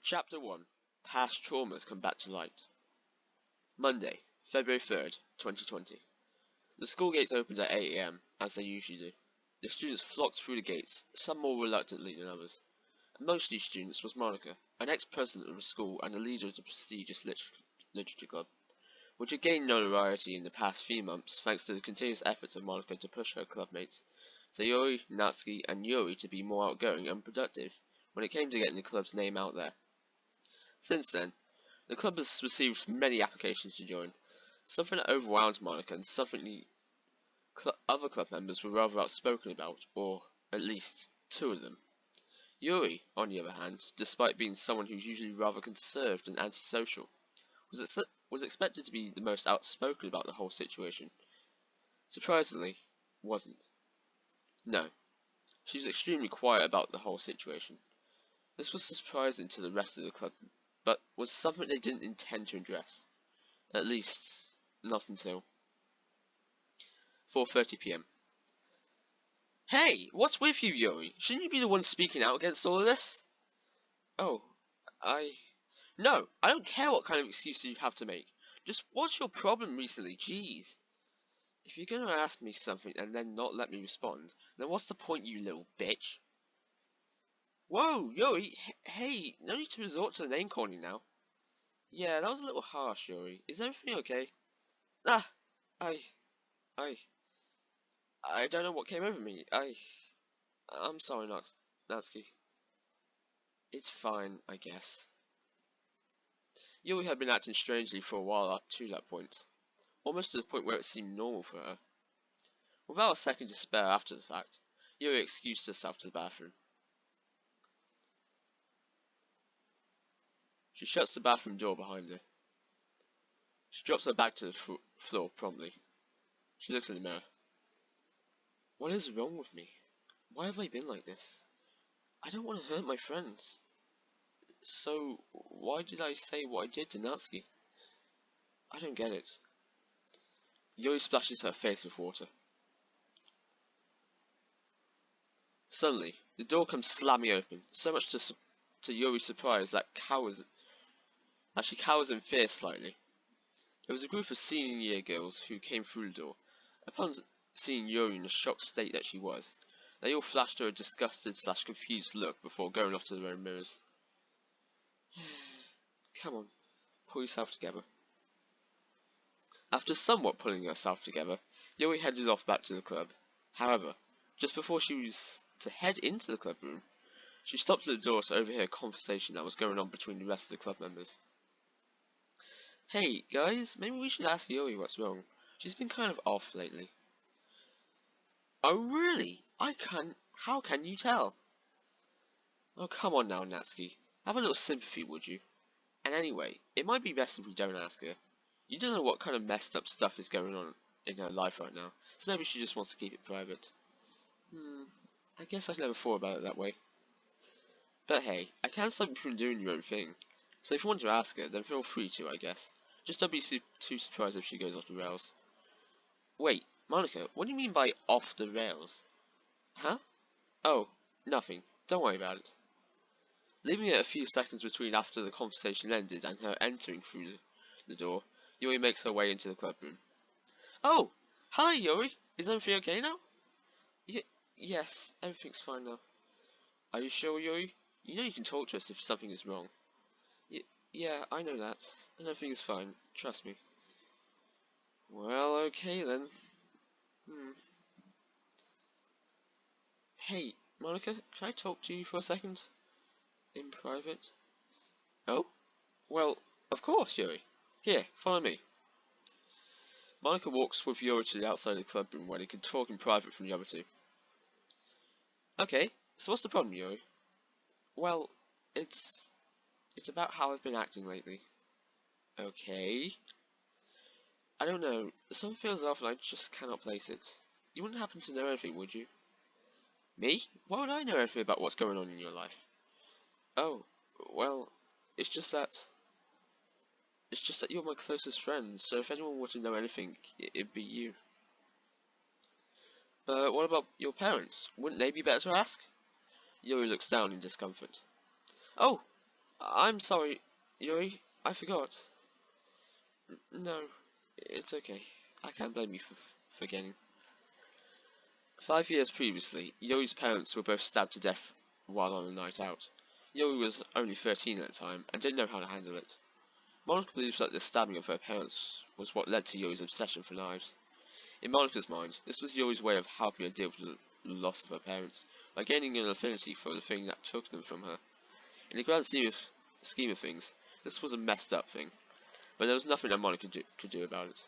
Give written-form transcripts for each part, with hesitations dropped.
Chapter 1. Past Traumas Come Back to Light. Monday, February 3rd, 2020. The school gates opened at 8 AM, as they usually do. The students flocked through the gates, some more reluctantly than others. Amongst these students was Monica, an ex-president of the school and the leader of the prestigious literature club, which had gained notoriety in the past few months thanks to the continuous efforts of Monica to push her clubmates, Sayori, Natsuki, and Yuri to be more outgoing and productive when it came to getting the club's name out there. Since then, the club has received many applications to join, something that overwhelmed Monica and something the other club members were rather outspoken about, or at least two of them. Yuri, on the other hand, despite being someone who's usually rather conserved and antisocial, was expected to be the most outspoken about the whole situation. Surprisingly, wasn't. No, she was extremely quiet about the whole situation. This was surprising to the rest of the club, but was something they didn't intend to address. At least, not until 4:30 PM. Hey, what's with you, Yuri? Shouldn't you be the one speaking out against all of this? Oh, No, I don't care what kind of excuse you have to make. Just what's your problem recently, jeez? If you're gonna ask me something and then not let me respond, then what's the point, you little bitch? Whoa, Yuri, hey, no need to resort to the name calling now. Yeah, that was a little harsh, Yuri. Is everything okay? Ah, I, I, I don't know what came over me. I'm sorry, Natsuki. It's fine, I guess. Yuri had been acting strangely for a while up to that point, almost to the point where it seemed normal for her. Without a second to spare after the fact, Yuri excused herself to the bathroom. She shuts the bathroom door behind her. She drops her bag to the floor promptly. She looks in the mirror. What is wrong with me? Why have I been like this? I don't want to hurt my friends. So, why did I say what I did to Natsuki? I don't get it. Yuri splashes her face with water. Suddenly, the door comes slamming open, so much to Yuri's surprise that she cowers in fear slightly. There was a group of senior year girls who came through the door. Upon seeing Yuri in the shocked state that she was, they all flashed her a disgusted/confused look before going off to their own mirrors. Come on, pull yourself together. After somewhat pulling herself together, Yuri headed off back to the club. However, just before she was to head into the club room, she stopped at the door to overhear a conversation that was going on between the rest of the club members. Hey, guys, maybe we should ask Yuri what's wrong. She's been kind of off lately. Oh, really? How can you tell? Oh, come on now, Natsuki. Have a little sympathy, would you? And anyway, it might be best if we don't ask her. You don't know what kind of messed up stuff is going on in her life right now, so maybe she just wants to keep it private. I guess I've never thought about it that way. But hey, I can't stop you from doing your own thing. So if you want to ask her, then feel free to, I guess. Just don't be too surprised if she goes off the rails. Wait, Monica, what do you mean by off the rails? Huh? Oh, nothing. Don't worry about it. Leaving it a few seconds between after the conversation ended and her entering through the door, Yuri makes her way into the club room. Oh! Hi, Yuri! Is everything okay now? Yes, everything's fine now. Are you sure, Yuri? You know you can talk to us if something is wrong. Yeah, I know that. And everything is fine. Trust me. Well, okay then. Hey, Monica, can I talk to you for a second? In private? Oh? Well, of course, Yuri. Here, follow me. Monica walks with Yuri to the outside of the club room where they can talk in private from the other two. Okay, so what's the problem, Yuri? Well, it's about how I've been acting lately. Okay. I don't know, something feels off and I just cannot place it. You wouldn't happen to know anything, would you? Me? Why would I know anything about what's going on in your life? Oh, well, it's just that you're my closest friend, so if anyone were to know anything, it'd be you. But what about your parents? Wouldn't they be better to ask? Yuri looks down in discomfort. Oh, I'm sorry, Yuri. I forgot. No, it's okay. I can't blame you for forgetting. 5 years previously, Yuri's parents were both stabbed to death while on a night out. Yuri was only 13 at the time and didn't know how to handle it. Monica believes that the stabbing of her parents was what led to Yuri's obsession for knives. In Monica's mind, this was Yuri's way of helping her deal with the loss of her parents, by gaining an affinity for the thing that took them from her. In the grand scheme of things, this was a messed up thing, but there was nothing that Monica could do about it.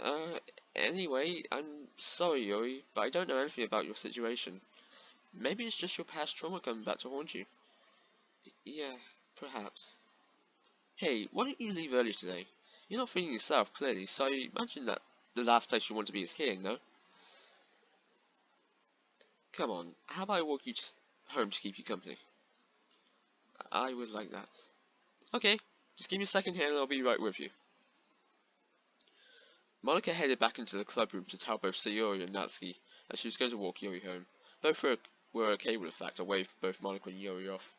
Uh, anyway, I'm sorry, Yuri, but I don't know anything about your situation. Maybe it's just your past trauma coming back to haunt you. Yeah, perhaps. Hey, why didn't you leave earlier today? You're not feeling yourself, clearly, so I imagine that the last place you want to be is here, no? Come on, how about I walk you home to keep you company? I would like that. Okay, just give me a second here and I'll be right with you. Monica headed back into the club room to tell both Sayori and Natsuki that she was going to walk Yuri home. Both were okay with the fact and waved both Monica and Yuri off.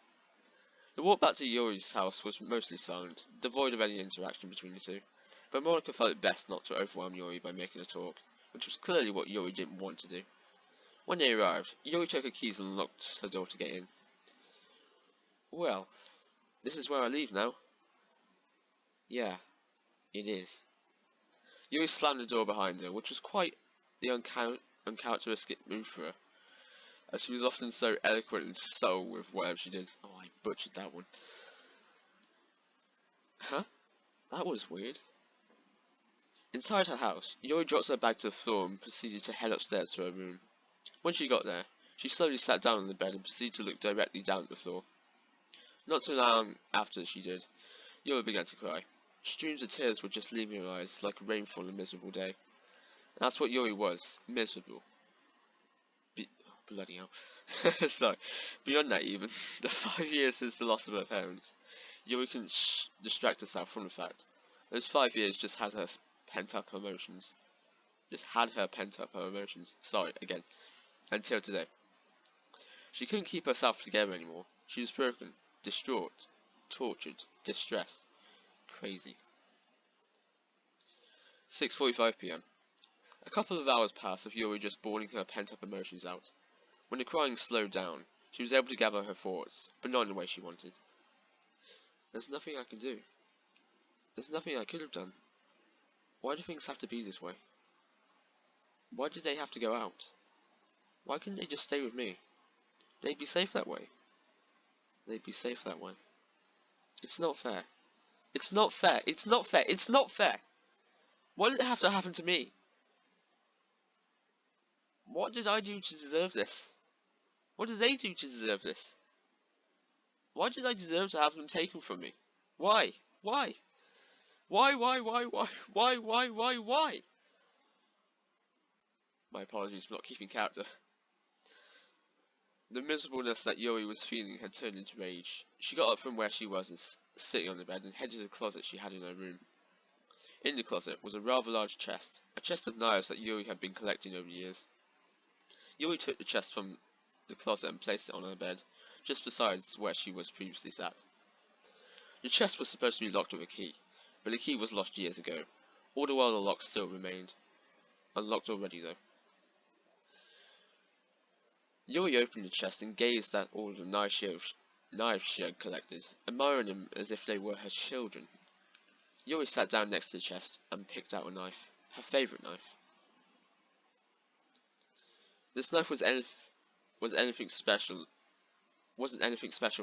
The walk back to Yuri's house was mostly silent, devoid of any interaction between the two, but Monica felt it best not to overwhelm Yuri by making a talk, which was clearly what Yuri didn't want to do. When they arrived, Yuri took her keys and locked her door to get in. Well, this is where I leave now. Yeah, it is. Yuri slammed the door behind her, which was quite the uncharacteristic move for her, as she was often so eloquent and subtle with whatever she did. Oh, I butchered that one. Huh? That was weird. Inside her house, Yuri dropped her bag to the floor and proceeded to head upstairs to her room. When she got there, she slowly sat down on the bed and proceeded to look directly down at the floor. Not too long after she did, Yuri began to cry. Streams of tears were just leaving her eyes like rainfall on a miserable day. And that's what Yuri was, miserable. Bloody hell. So, beyond that even, the 5 years since the loss of her parents, Yuri couldn't distract herself from the fact. Those 5 years just had her pent up emotions. Sorry, again. Until today. She couldn't keep herself together anymore. She was broken, distraught, tortured, distressed, crazy. 6:45 p.m. A couple of hours passed of Yuri just bawling her pent up emotions out. When the crying slowed down, she was able to gather her thoughts, but not in the way she wanted. There's nothing I can do. There's nothing I could have done. Why do things have to be this way? Why did they have to go out? Why couldn't they just stay with me? They'd be safe that way. They'd be safe that way. It's not fair. It's not fair. It's not fair. It's not fair. Why did it have to happen to me? What did I do to deserve this? What did they do to deserve this? Why did I deserve to have them taken from me? Why? Why? Why? My apologies for not keeping character. The miserableness that Yuri was feeling had turned into rage. She got up from where she was and sitting on the bed and headed to the closet she had in her room. In the closet was a rather large chest, a chest of knives that Yuri had been collecting over the years. Yuri took the chest from the closet and placed it on her bed, just beside where she was previously sat. The chest was supposed to be locked with a key, but the key was lost years ago. All the while the lock still remained. Unlocked already though. Yuri opened the chest and gazed at all the knives she had collected, admiring them as if they were her children. Yuri sat down next to the chest and picked out a knife, her favourite knife. This knife wasn't anything special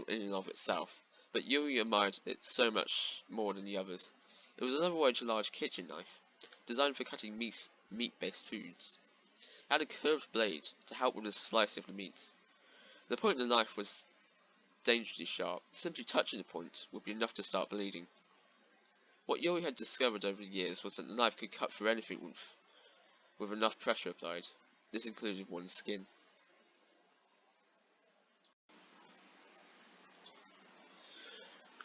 in and of itself, but Yuri admired it so much more than the others. It was an otherwise large kitchen knife, designed for cutting meat-based foods. It had a curved blade to help with the slicing of the meats. The point of the knife was dangerously sharp. Simply touching the point would be enough to start bleeding. What Yuri had discovered over the years was that the knife could cut through anything with enough pressure applied. This included one's skin.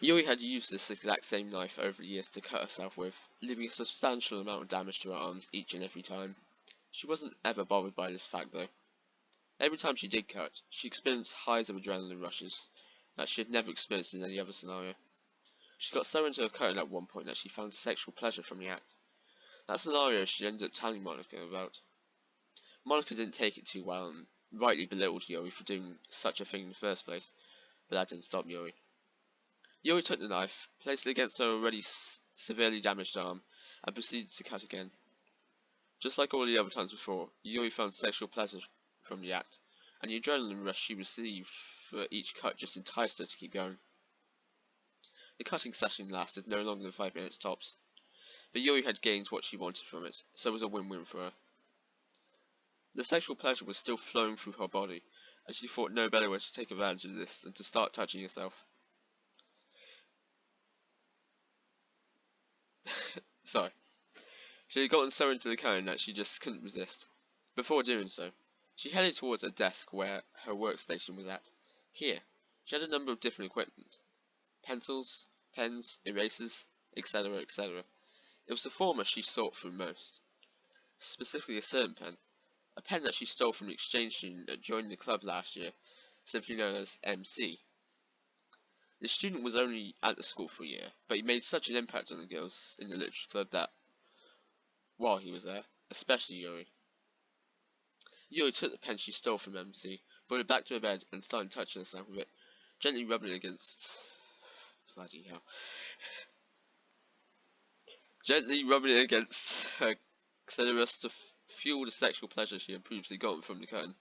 Yuri had used this exact same knife over the years to cut herself with, leaving a substantial amount of damage to her arms each and every time. She wasn't ever bothered by this fact though. Every time she did cut, she experienced highs of adrenaline rushes, that she had never experienced in any other scenario. She got so into her curtain at one point that she found sexual pleasure from the act. That scenario she ended up telling Monica about. Monica didn't take it too well and rightly belittled Yuri for doing such a thing in the first place, but that didn't stop Yuri. Yuri took the knife, placed it against her already severely damaged arm, and proceeded to cut again. Just like all the other times before, Yuri found sexual pleasure from the act, and the adrenaline rush she received for each cut just enticed her to keep going. The cutting session lasted no longer than 5 minutes tops, but Yuri had gained what she wanted from it, so it was a win-win for her. The sexual pleasure was still flowing through her body, and she thought no better way to take advantage of this than to start touching herself. Sorry. She had gotten so into the cone that she just couldn't resist. Before doing so, she headed towards a desk where her workstation was at. Here, she had a number of different equipment. Pencils, pens, erasers, etc., etc. It was the former she sought through most. Specifically a certain pen. A pen that she stole from the exchange student that joined the club last year, simply known as MC. The student was only at the school for a year, but he made such an impact on the girls in the literature club that, while he was there, especially Yuri. Yuri took the pen she stole from MC, brought it back to her bed, and started touching herself with it, gently rubbing it against... bloody hell. Gently rubbing it against her clitoris to fuel the sexual pleasure she had previously gotten from the curtain.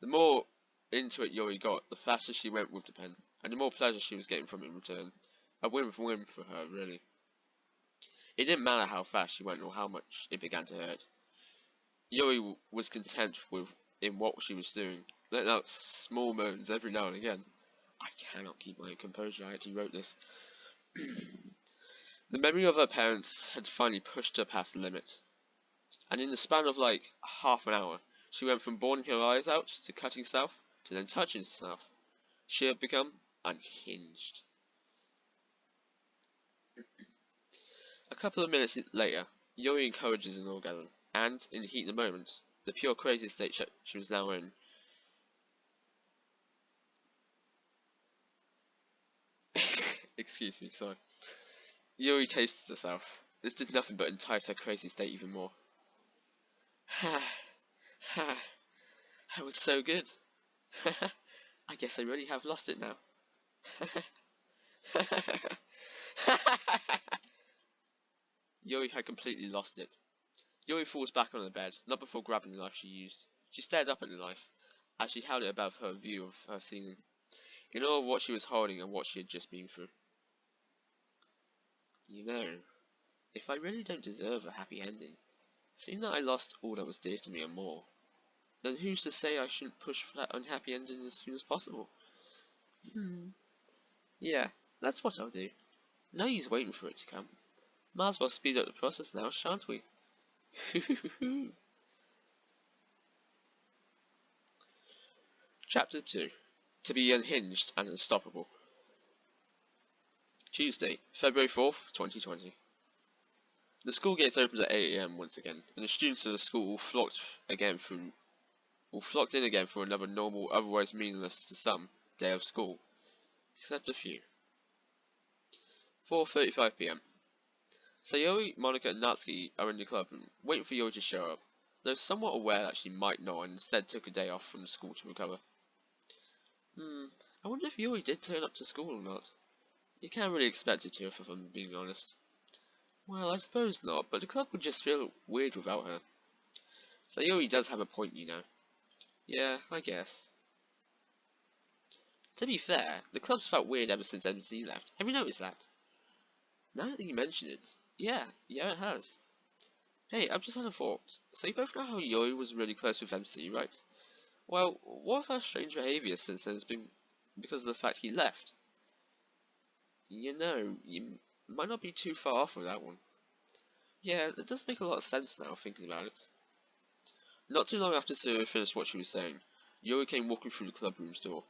The more into it Yuri got, the faster she went with the pen, and the more pleasure she was getting from it in return. A win-win for her, really. It didn't matter how fast she went or how much it began to hurt. Yuri was content in what she was doing, letting out small moans every now and again. I cannot keep my composure, I actually wrote this. The memory of her parents had finally pushed her past the limit, and in the span of like half an hour, she went from bawling her eyes out to cutting herself to then touching herself. She had become unhinged. A couple of minutes later, Yuri encourages an orgasm, and, in the heat of the moment, the pure crazy state she was now in, excuse me, sorry. Yuri tasted herself. This did nothing but entice her crazy state even more. Ha, ha, that was so good. I guess I really have lost it now. Yuri had completely lost it. Yuri falls back on the bed, not before grabbing the knife she used. She stared up at the knife, as she held it above her view of her ceiling, in awe of what she was holding and what she had just been through. You know, if I really don't deserve a happy ending, seeing that I lost all that was dear to me and more, then who's to say I shouldn't push for that unhappy ending as soon as possible? Yeah, that's what I'll do. No use waiting for it to come. Might as well speed up the process now, shan't we? Chapter 2. To be unhinged and unstoppable. Tuesday, February 4th, 2020. The school gates opened at 8 AM once again, and the students of the school all flocked in again for another normal, otherwise meaningless to some, day of school. Except a few. 4:35 PM. Sayori, Monica, and Natsuki are in the club room, waiting for Yuri to show up, though somewhat aware that she might not and instead took a day off from school to recover. I wonder if Yuri did turn up to school or not. You can't really expect her to, if I'm being honest. Well, I suppose not, but the club would just feel weird without her. Sayori does have a point, you know. Yeah, I guess. To be fair, the club's felt weird ever since MC left. Have you noticed that? Now that you mention it, yeah, it has. Hey, I've just had a thought. So you both know how Yuri was really close with MC, right? Well, what of her strange behaviour since then has been because of the fact he left? You know, you might not be too far off with that one. Yeah, it does make a lot of sense now, thinking about it. Not too long after Sayori finished what she was saying, Yuri came walking through the club room's door.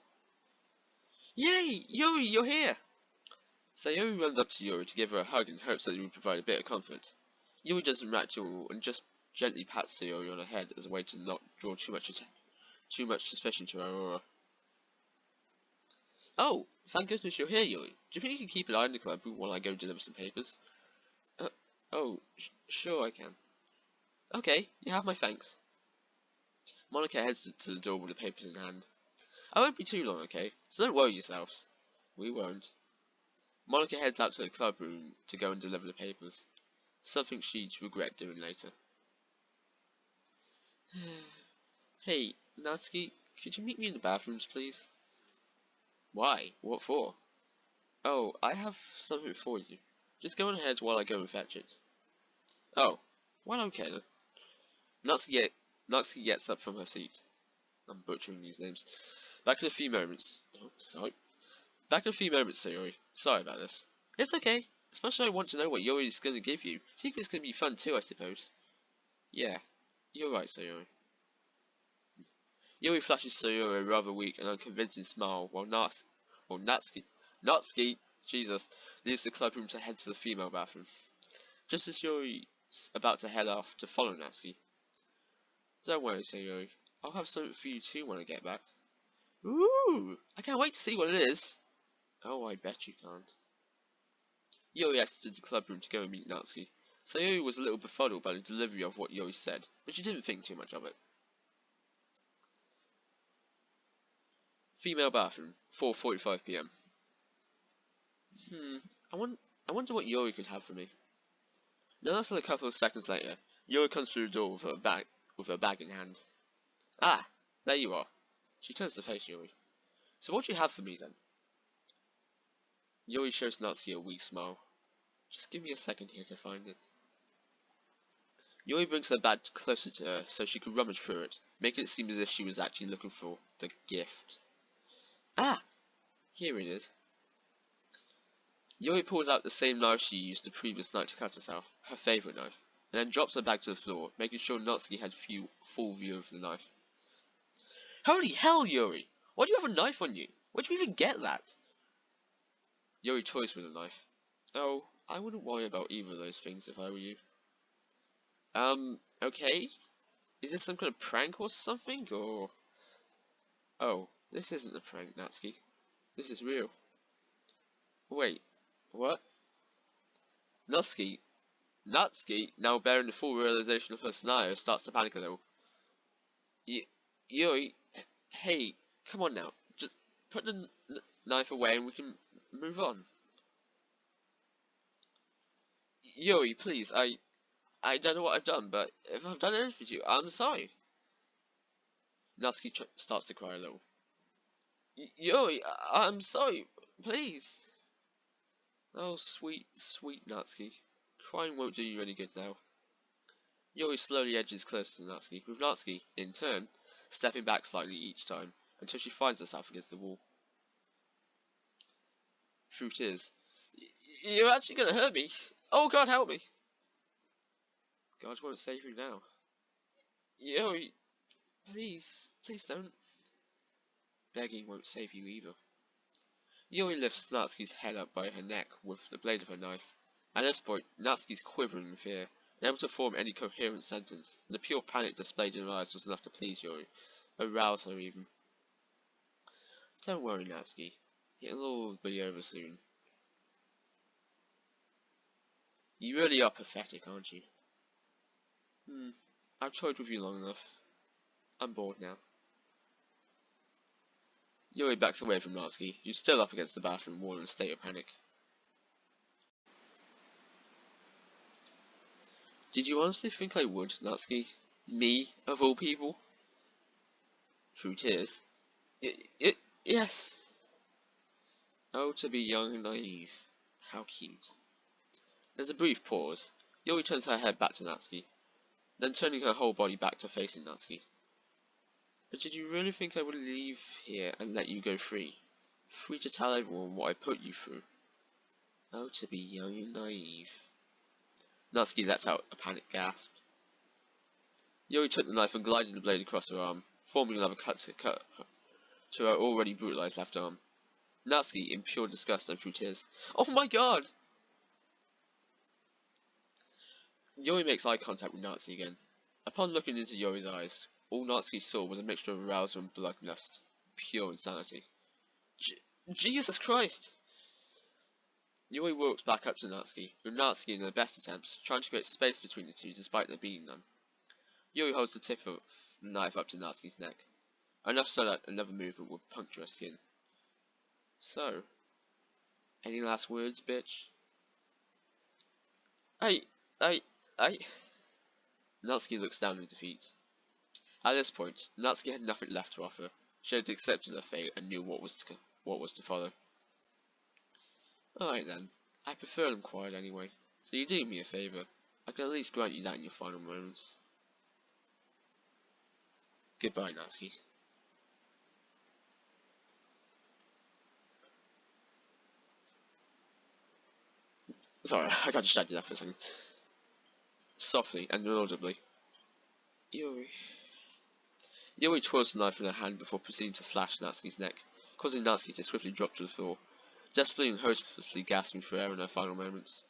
Yay! Yuri, you're here! Sayori runs up to Yuri to give her a hug in hopes that he would provide a bit of comfort. Yuri doesn't react at all and just gently pats Sayori on her head as a way to not draw too much suspicion to her aura. Oh, thank goodness you're here, Yuri. Do you think you can keep an eye on the club while I go deliver some papers? Uh, oh, sure I can. Okay, you have my thanks. Monica heads to the door with the papers in hand. I won't be too long, okay? So don't worry yourselves. We won't. Monica heads out to the club room to go and deliver the papers. Something she'd regret doing later. Hey, Natsuki, could you meet me in the bathrooms, please? Why? What for? Oh, I have something for you. Just go on ahead while I go and fetch it. Oh, well, okay then. Natsuki gets up from her seat. I'm butchering these names. Back in a few moments. Oh, sorry. Back in a few moments, Sayori. Sorry about this. It's okay. As much as I want to know what Yori's going to give you, secret's going to be fun too, I suppose. Yeah, you're right, Sayori. Yuri flashes Sayori a rather weak and unconvincing smile while Natsuki, Jesus, leaves the clubroom to head to the female bathroom. Just as Yuri's about to head off to follow Natsuki. Don't worry, Sayori. I'll have something for you too when I get back. Ooh! I can't wait to see what it is! Oh, I bet you can't. Yuri exited the clubroom to go and meet Natsuki. Sayori was a little befuddled by the delivery of what Yuri said, but she didn't think too much of it. Female bathroom, 4:45 p.m. I wonder what Yuri could have for me. Now less than a couple of seconds later, Yuri comes through the door with her bag in hand. Ah, there you are. She turns to face Yuri. So what do you have for me then? Yuri shows Natsuki a weak smile. Just give me a second here to find it. Yuri brings her bag closer to her so she could rummage through it, making it seem as if she was actually looking for the gift. Ah! Here it is. Yuri pulls out the same knife she used the previous night to cut herself, her favourite knife, and then drops her bag to the floor, making sure Natsuki had full view of the knife. Holy hell, Yuri! Why do you have a knife on you? Where'd you even get that? Yuri toys with the knife. Oh, I wouldn't worry about either of those things if I were you. Okay? Is this some kind of prank or something, or... Oh, this isn't a prank, Natsuki. This is real. Wait, what? Natsuki, now bearing the full realization of her scenario, starts to panic a little. Yuri, hey, come on now. Just put the knife away and we can move on. Yuri, please, I don't know what I've done, but if I've done anything to you, I'm sorry. Natsuki starts to cry a little. Yuri, I'm sorry, please. Oh, sweet, sweet Natsuki. Crying won't do you any good now. Yuri slowly edges closer to Natsuki, with Natsuki, in turn, stepping back slightly each time, until she finds herself against the wall. Through tears. You're actually gonna hurt me! Oh God, help me! God won't save you now. Yuri, please, please don't. Begging won't save you either. Yuri lifts Natsuki's head up by her neck with the blade of her knife. At this point, Natsuki's quivering in fear, unable to form any coherent sentence, and the pure panic displayed in her eyes was enough to please Yuri, arouse her even. Don't worry, Natsuki. It'll all be over soon. You really are pathetic, aren't you? I've toyed with you long enough. I'm bored now. Yuri backs away from Natsuki, who's still up against the bathroom wall in a state of panic. Did you honestly think I would, Natsuki? Me, of all people? Through tears. Yes. Oh, to be young and naive. How cute. There's a brief pause. Yuri turns her head back to Natsuki, then turning her whole body back to facing Natsuki. But did you really think I would leave here and let you go free? Free to tell everyone what I put you through? Oh, to be young and naive. Natsuki lets out a panicked gasp. Yuri took the knife and glided the blade across her arm, forming another cut to her already brutalized left arm. Natsuki, in pure disgust and through tears. Oh my God! Yuri makes eye contact with Natsuki again. Upon looking into Yuri's eyes, all Natsuki saw was a mixture of arousal and bloodlust. Pure insanity. Jesus Christ! Yuri walks back up to Natsuki, with Natsuki in her best attempts, trying to create space between the two despite there being none. Yuri holds the tip of the knife up to Natsuki's neck, enough so that another movement would puncture her skin. So, any last words, bitch? I... I... Natsuki looks down in defeat. At this point, Natsuki had nothing left to offer. She had accepted her fate and knew what was to follow. Alright then, I prefer them quiet anyway, so you do me a favour. I can at least grant you that in your final moments. Goodbye, Natsuki. Sorry, I got distracted there for a second. Softly and inaudibly, Yuri. Yuri twirls the knife in her hand before proceeding to slash Natsuki's neck, causing Natsuki to swiftly drop to the floor, desperately and hopelessly gasping for air in her final moments.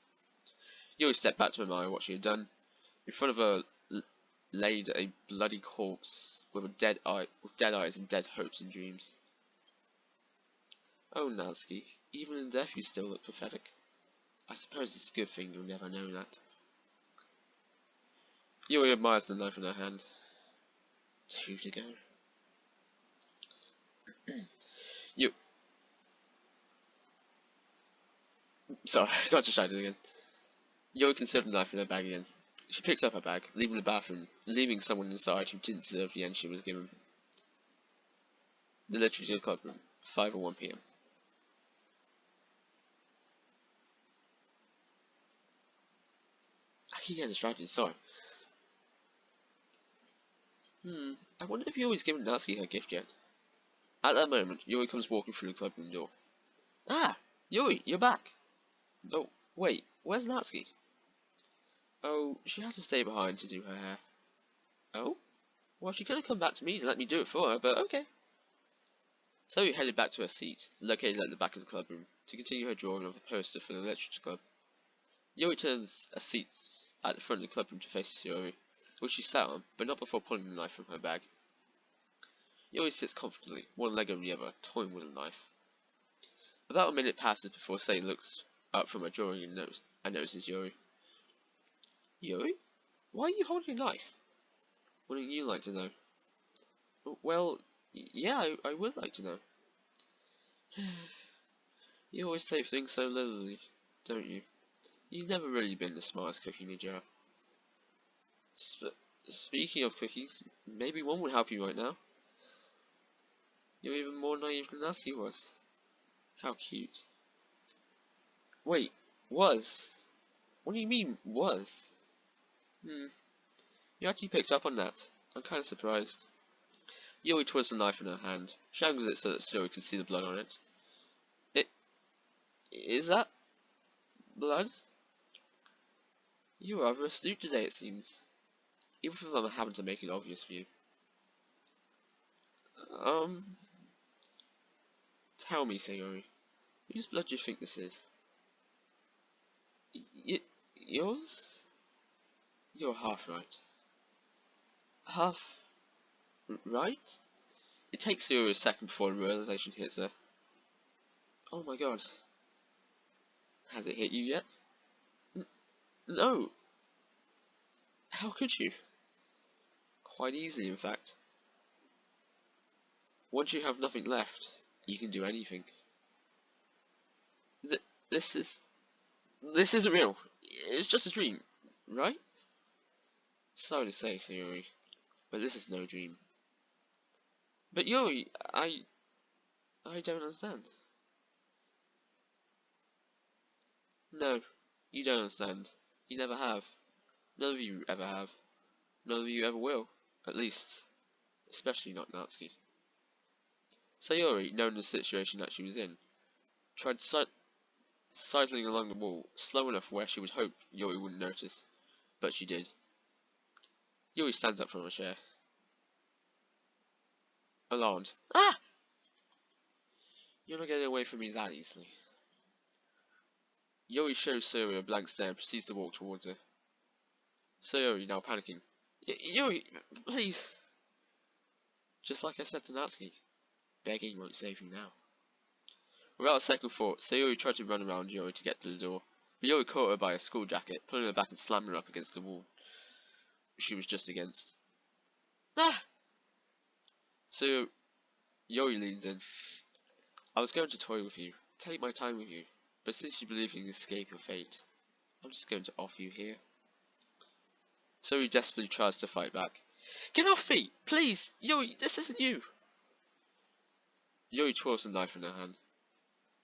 Yuri stepped back to admire what she had done. In front of her laid a bloody corpse with dead eyes and dead hopes and dreams. Oh, Natsuki, even in death you still look pathetic. I suppose it's a good thing you'll never know that. Yuri admires the knife in her hand. 2 to go. Sorry, I got distracted again. Yuri considered the knife in her bag again. She picked up her bag, leaving the bathroom, leaving someone inside who didn't deserve the end she was given. The Literature Club room, 5:01 p.m. I keep getting distracted, sorry. I wonder if Yuri's given Natsuki her gift yet. At that moment, Yuri comes walking through the clubroom door. Ah! Yuri, you're back! Oh, wait, where's Natsuki? Oh, she has to stay behind to do her hair. Oh? Well, she could have come back to me to let me do it for her, but okay. So we headed back to her seat, located at the back of the clubroom, to continue her drawing of the poster for the Literature Club. Yuri turns a seat at the front of the clubroom to face Yuri, which she sat on, but not before pulling the knife from her bag. Yuri sits comfortably, one leg over the other, toying with the knife. About a minute passes before Sei looks up from her drawing and notices Yuri. Yuri? Why are you holding a knife? Wouldn't you like to know? Well, yeah, I would like to know. You always take things so literally, don't you? You've never really been the smartest cook in the jar. Speaking of cookies, maybe one would help you right now. You're even more naive than Natsuki was. How cute. Wait, was? What do you mean, was? You actually picked up on that. I'm kind of surprised. Yuri twists the knife in her hand, shangles it so that Yuri can see the blood on it. Is that blood? You're rather astute today, it seems. Even if I'm having to make it obvious for you. Tell me, Sayori, whose blood do you think this is? Yours? You're half right. Half right? It takes Sayori a second before the realization hits her. Oh my god. Has it hit you yet? No. How could you? Quite easily, in fact. Once you have nothing left, you can do anything. This isn't real. It's just a dream, right? Sorry to say, Sayori, but this is no dream. But Yuri, I don't understand. No, you don't understand. You never have. None of you ever have. None of you ever will. At least, especially not Natsuki. Sayori, knowing the situation that she was in, tried sidling along the wall, slow enough where she would hope Yuri wouldn't notice. But she did. Yuri stands up from her chair. Alarmed. Ah! You're not getting away from me that easily. Yuri shows Sayori a blank stare and proceeds to walk towards her. Sayori, now panicking. Yuri, please! Just like I said to Natsuki, begging won't save you now. Without a second thought, Sayori tried to run around Yori to get to the door, but Yori caught her by her school jacket, pulling her back and slamming her up against the wall she was just against. Ah! So Yori leans in. I was going to toy with you, take my time with you, but since you believe you can escape your fate, I'm just going to off you here. Sayori desperately tries to fight back. Get off me! Please! Yori, this isn't you! Yori twirls the knife in her hand.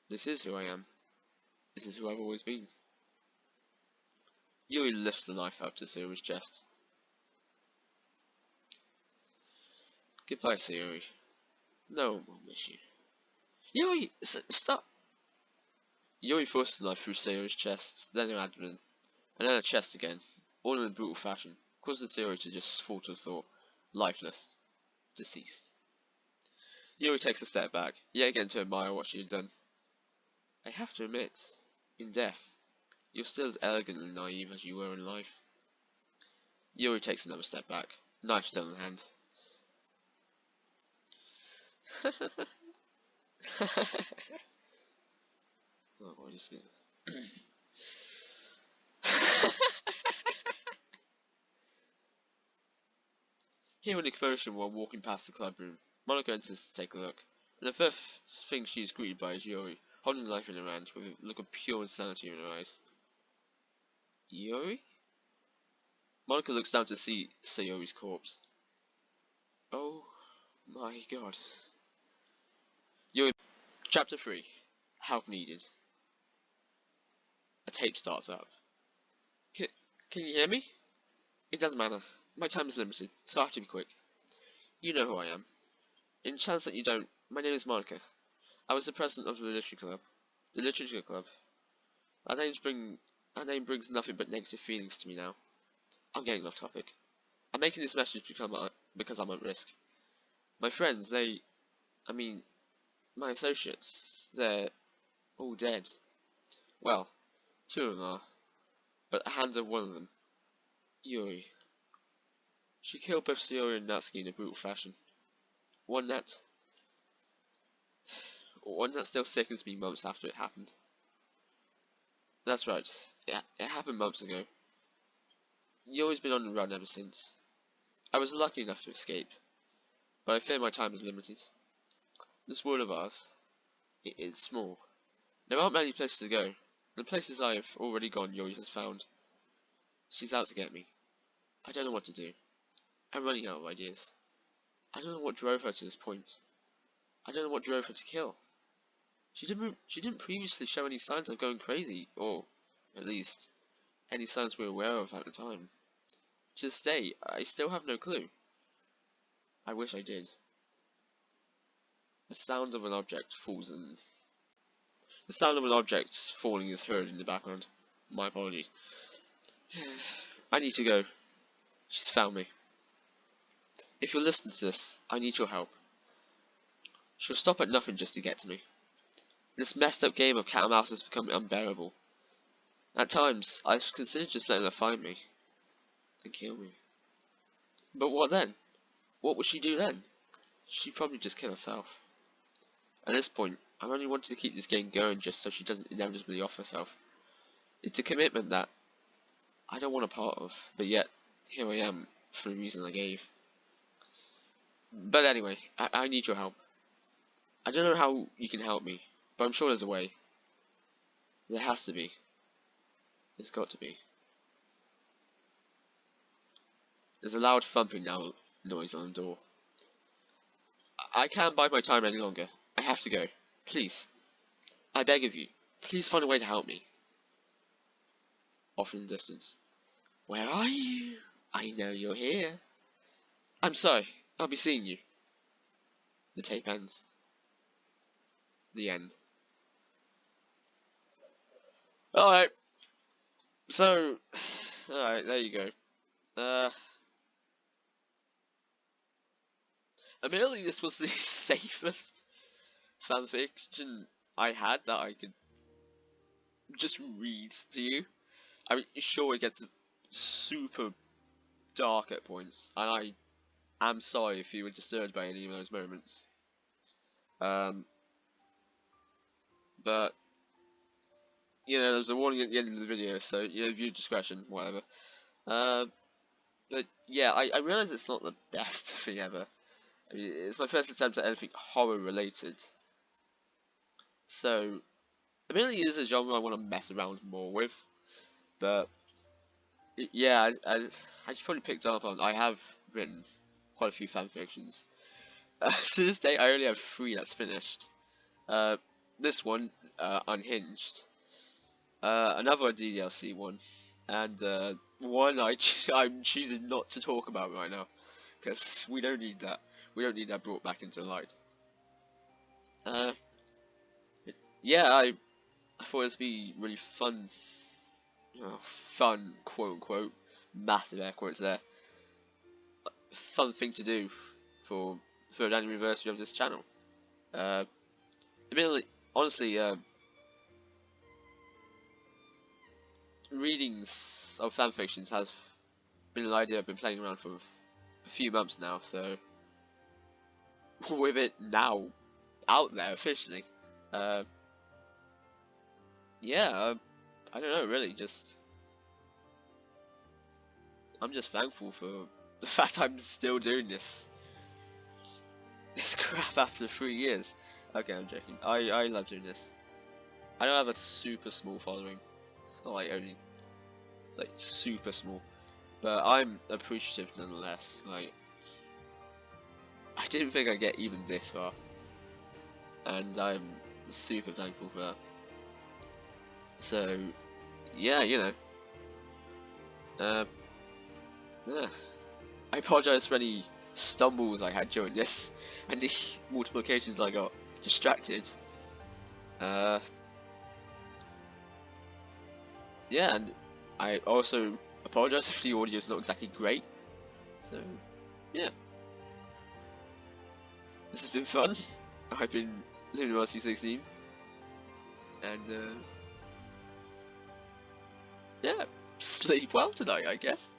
This is who I am. This is who I've always been. Yuri lifts the knife out to Sayori's chest. Goodbye, Sayori. No one will miss you. Yuri, stop! Yuri forced the knife through Sayori's chest, then her abdomen, and then her chest again, all in a brutal fashion, causing Sayori to just fall to the floor, lifeless, deceased. Yuri takes a step back, yet again to admire what she had done. I have to admit, in death, you're still as elegant and naive as you were in life. Yuri takes another step back, knife still in hand. Oh, what is it? Hearing a commotion while walking past the club room, Monica enters to take a look, and the first thing she is greeted by is Yuri, holding the knife in her hand with a look of pure insanity in her eyes. Yuri? Monica looks down to see Sayori's corpse. Oh my god. Yuri. Chapter 3. Help needed. A tape starts up. Can you hear me? It doesn't matter. My time is limited, so I have to be quick. You know who I am. In chance that you don't, my name is Monica. I was the president of the Literature Club. The Literature Club. That name brings nothing but negative feelings to me now. I'm getting off topic. I'm making this message because I'm at risk. My friends, my associates, they're all dead. Well, 2 of them are, but the hands of one of them, Yuri. She killed both Sayori and Natsuki in a brutal fashion. One that still sickens me months after it happened. That's right, it happened months ago. Yuri's been on the run ever since. I was lucky enough to escape, but I fear my time is limited. This world of ours, it is small. There aren't many places to go. The places I have already gone, Yuri has found. She's out to get me. I don't know what to do. I'm running out of ideas. I don't know what drove her to this point. I don't know what drove her to kill. She didn't previously show any signs of going crazy, or, at least, any signs we were aware of at the time. To this day, I still have no clue. I wish I did. The sound of an object falling is heard in the background. My apologies. I need to go. She's found me. If you're listening to this, I need your help. She'll stop at nothing just to get to me. This messed up game of cat and mouse has become unbearable. At times, I've considered just letting her find me and kill me. But what then? What would she do then? She'd probably just kill herself. At this point, I only wanted to keep this game going just so she doesn't inevitably off herself. It's a commitment that I don't want a part of, but yet, here I am, for the reason I gave. But anyway, I need your help. I don't know how you can help me, but I'm sure there's a way. There has to be. There's got to be. There's a loud thumping now noise on the door. I can't bide my time any longer. I have to go. Please. I beg of you. Please find a way to help me. Off in the distance. Where are you? I know you're here. I'm sorry. I'll be seeing you. The tape ends. The end. Alright. So, alright, there you go. Admittedly, this was the safest fanfiction I had that I could just read to you. I mean, sure, it gets super dark at points, and I am sorry if you were disturbed by any of those moments. but there's a warning at the end of the video, so viewer discretion, whatever. But yeah, I realize it's not the best thing ever. I mean, it's my first attempt at anything horror related, so admittedly, it is a genre I want to mess around more with. But yeah, as you probably picked up on, I have written quite a few fanfictions. To this day, I only have 3 that's finished. This one, Unhinged. Another DDLC one, and one I'm choosing not to talk about right now, because we don't need that. We don't need that brought back into light. Uh, yeah, I thought it'd be really fun, fun, quote unquote, massive air quotes there, fun thing to do for third anniversary of this channel. Admittedly, honestly, readings of fanfictions have been an idea I've been playing around for a few months now, so with it now out there officially, yeah, I don't know, really, I'm just thankful for the fact I'm still doing this crap after 3 years. Okay, I'm joking. I love doing this. I don't have a super small following, not like only like super small, but I'm appreciative nonetheless. Like, I didn't think I'd get even this far, and I'm super thankful for that. So, yeah, yeah. I apologize for any stumbles I had during this, and the multiplications I got distracted. Yeah, and I also apologize if the audio is not exactly great. So, yeah. This has been fun. I've been Lunar 16, and yeah, sleep well tonight, I guess.